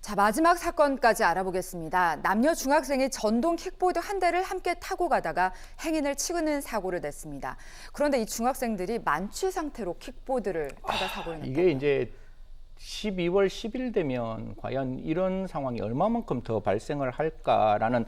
자, 마지막 사건까지 알아보겠습니다. 남녀 중학생이 전동 킥보드 한 대를 함께 타고 가다가 행인을 치는 사고를 냈습니다. 그런데 이 중학생들이 만취 상태로 킥보드를 타다 사고를 냈다. 이게 이제 12월 10일 되면 과연 이런 상황이 얼마만큼 더 발생을 할까라는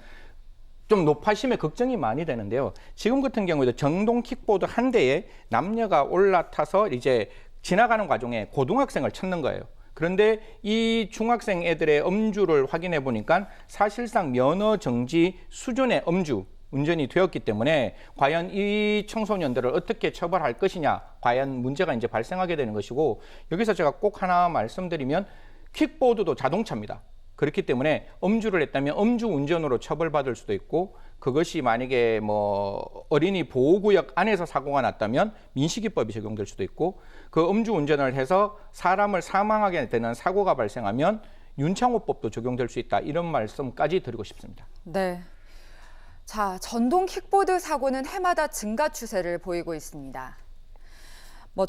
좀 노파심에 걱정이 많이 되는데요. 지금 같은 경우에도 전동 킥보드 한 대에 남녀가 올라타서 이제 지나가는 과정에 고등학생을 쳤는 거예요. 그런데 이 중학생 애들의 음주를 확인해 보니까 사실상 면허 정지 수준의 음주 운전이 되었기 때문에 과연 이 청소년들을 어떻게 처벌할 것이냐, 과연 문제가 이제 발생하게 되는 것이고, 여기서 제가 꼭 하나 말씀드리면 킥보드도 자동차입니다. 그렇기 때문에 음주를 했다면 음주 운전으로 처벌받을 수도 있고, 그것이 만약에 뭐 어린이 보호구역 안에서 사고가 났다면 민식이법이 적용될 수도 있고, 그 음주 운전을 해서 사람을 사망하게 되는 사고가 발생하면 윤창호법도 적용될 수 있다, 이런 말씀까지 드리고 싶습니다. 네. 자, 전동 킥보드 사고는 해마다 증가 추세를 보이고 있습니다.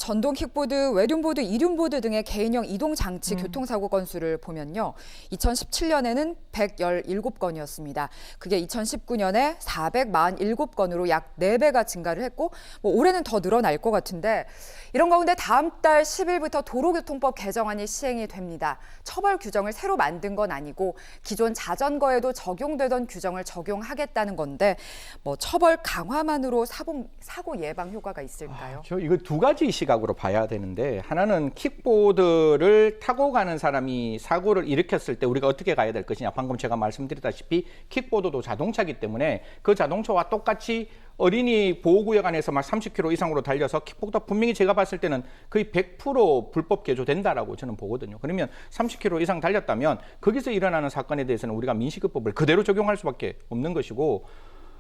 전동 킥보드, 외륜보드, 이륜보드 등의 개인형 이동 장치 교통사고 건수를 보면요. 2017년에는 117건이었습니다. 그게 2019년에 447건으로 약 4배가 증가를 했고, 올해는 더 늘어날 것 같은데, 이런 가운데 다음 달 10일부터 도로교통법 개정안이 시행이 됩니다. 처벌 규정을 새로 만든 건 아니고 기존 자전거에도 적용되던 규정을 적용하겠다는 건데, 처벌 강화만으로 사고 예방 효과가 있을까요? 저 이거 두 가지 시각으로 봐야 되는데, 하나는 킥보드를 타고 가는 사람이 사고를 일으켰을 때 우리가 어떻게 가야 될 것이냐. 방금 제가 말씀드렸다시피 킥보드도 자동차이기 때문에 그 자동차와 똑같이 어린이 보호구역 안에서 막 30km 이상으로 달려서 킥보드가 분명히 제가 봤을 때는 거의 100% 불법 개조된다라고 저는 보거든요. 그러면 30km 이상 달렸다면 거기서 일어나는 사건에 대해서는 우리가 민식이법을 그대로 적용할 수밖에 없는 것이고,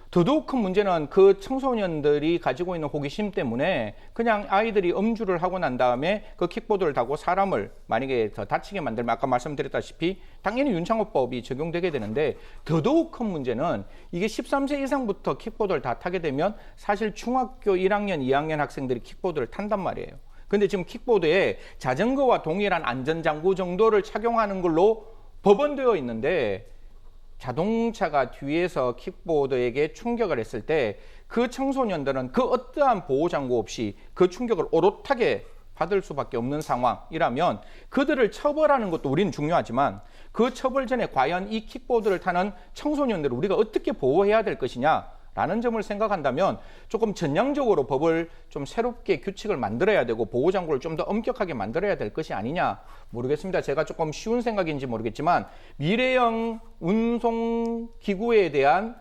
더더욱 큰 문제는 그 청소년들이 가지고 있는 호기심 때문에 그냥 아이들이 음주를 하고 난 다음에 그 킥보드를 타고 사람을 만약에 더 다치게 만들면 아까 말씀드렸다시피 당연히 윤창호법이 적용되게 되는데, 더더욱 큰 문제는 이게 13세 이상부터 킥보드를 다 타게 되면 사실 중학교 1학년, 2학년 학생들이 킥보드를 탄단 말이에요. 근데 지금 킥보드에 자전거와 동일한 안전장구 정도를 착용하는 걸로 법원되어 있는데, 자동차가 뒤에서 킥보드에게 충격을 했을 때 그 청소년들은 그 어떠한 보호장구 없이 그 충격을 오롯하게 받을 수밖에 없는 상황이라면 그들을 처벌하는 것도 우리는 중요하지만, 그 처벌 전에 과연 이 킥보드를 타는 청소년들을 우리가 어떻게 보호해야 될 것이냐 라는 점을 생각한다면 조금 전향적으로 법을 좀 새롭게 규칙을 만들어야 되고 보호장구를 좀 더 엄격하게 만들어야 될 것이 아니냐 모르겠습니다. 제가 조금 쉬운 생각인지 모르겠지만 미래형 운송기구에 대한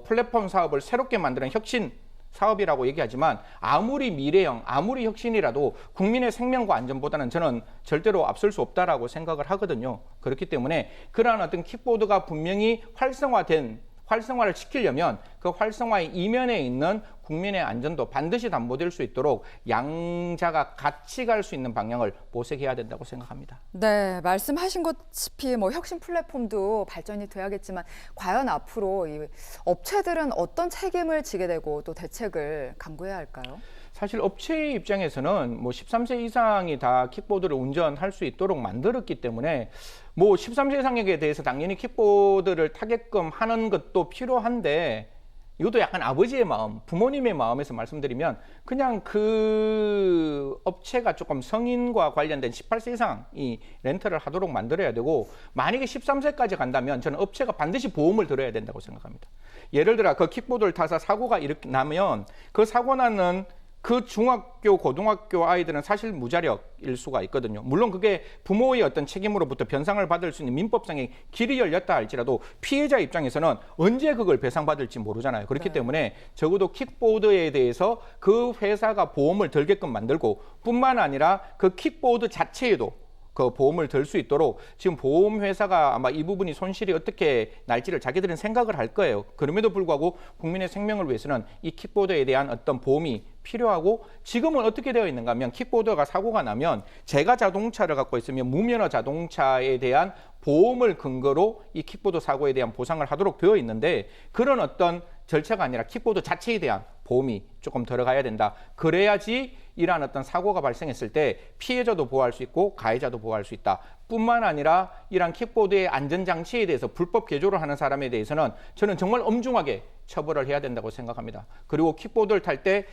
플랫폼 사업을 새롭게 만드는 혁신 사업이라고 얘기하지만, 아무리 미래형, 아무리 혁신이라도 국민의 생명과 안전보다는 저는 절대로 앞설 수 없다라고 생각을 하거든요. 그렇기 때문에 그러한 어떤 킥보드가 분명히 활성화를 시키려면 그 활성화의 이면에 있는 국민의 안전도 반드시 담보될 수 있도록 양자가 같이 갈 수 있는 방향을 모색해야 된다고 생각합니다. 네, 말씀하신 것처럼 혁신 플랫폼도 발전이 돼야겠지만, 과연 앞으로 이 업체들은 어떤 책임을 지게 되고 또 대책을 강구해야 할까요? 사실 업체의 입장에서는 13세 이상이 다 킥보드를 운전할 수 있도록 만들었기 때문에 13세 이상에게 대해서 당연히 킥보드를 타게끔 하는 것도 필요한데, 이것도 약간 아버지의 마음, 부모님의 마음에서 말씀드리면 그냥 그 업체가 조금 성인과 관련된 18세 이상이 렌터를 하도록 만들어야 되고, 만약에 13세까지 간다면 저는 업체가 반드시 보험을 들어야 된다고 생각합니다. 예를 들어 그 킥보드를 타서 사고가 나면 그 사고 나는 그 중학교, 고등학교 아이들은 사실 무자력일 수가 있거든요. 물론 그게 부모의 어떤 책임으로부터 변상을 받을 수 있는 민법상의 길이 열렸다 할지라도 피해자 입장에서는 언제 그걸 배상받을지 모르잖아요. 그렇기 때문에 적어도 킥보드에 대해서 그 회사가 보험을 들게끔 만들고, 뿐만 아니라 그 킥보드 자체에도 그 보험을 들 수 있도록 지금 보험회사가 아마 이 부분이 손실이 어떻게 날지를 자기들은 생각을 할 거예요. 그럼에도 불구하고 국민의 생명을 위해서는 이 킥보드에 대한 어떤 보험이 필요하고, 지금은 어떻게 되어 있는가 하면 킥보드가 사고가 나면 제가 자동차를 갖고 있으면 무면허 자동차에 대한 보험을 근거로 이 킥보드 사고에 대한 보상을 하도록 되어 있는데, 그런 어떤 절차가 아니라 킥보드 자체에 대한 보험이 조금 들어가야 된다. 그래야지 이러한 어떤 사고가 발생했을 때 피해자도 보호할 수 있고 가해자도 보호할 수 있다. 뿐만 아니라 이러한 킥보드의 안전장치에 대해서 불법 개조를 하는 사람에 대해서는 저는 정말 엄중하게 처벌을 해야 된다고 생각합니다. 그리고 킥보드를 탈 때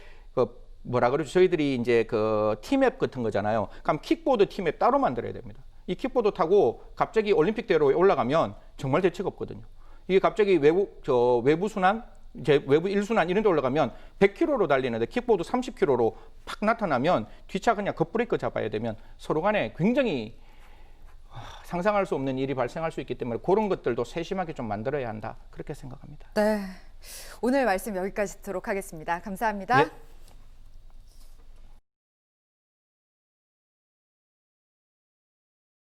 뭐라 그러죠? 저희들이 이제 그 티맵 같은 거잖아요. 그럼 킥보드 티맵 따로 만들어야 됩니다. 이 킥보드 타고 갑자기 올림픽대로에 올라가면 정말 대책 없거든요. 이게 갑자기 외부 순환, 이제 외부 1순환 이런 데 올라가면 100km로 달리는데 킥보드 30km로 팍 나타나면 뒷차 그냥 급브레이크 잡아야 되면 서로 간에 굉장히 상상할 수 없는 일이 발생할 수 있기 때문에 그런 것들도 세심하게 좀 만들어야 한다. 그렇게 생각합니다. 네. 오늘 말씀 여기까지 듣도록 하겠습니다. 감사합니다. 네.